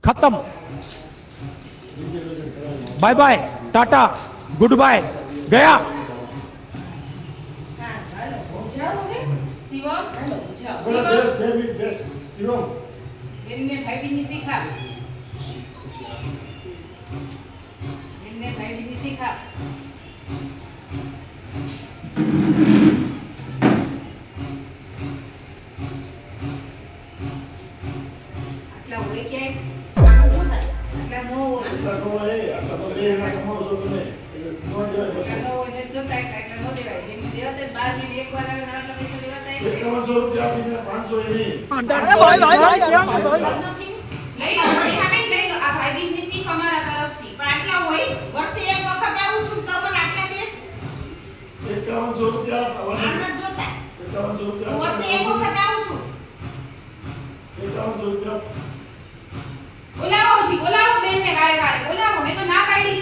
खत्म, bye bye, tata, goodbye, गया। બોલાવો બેન ને વારે વારે બોલાવો. મેં તો ના પાડી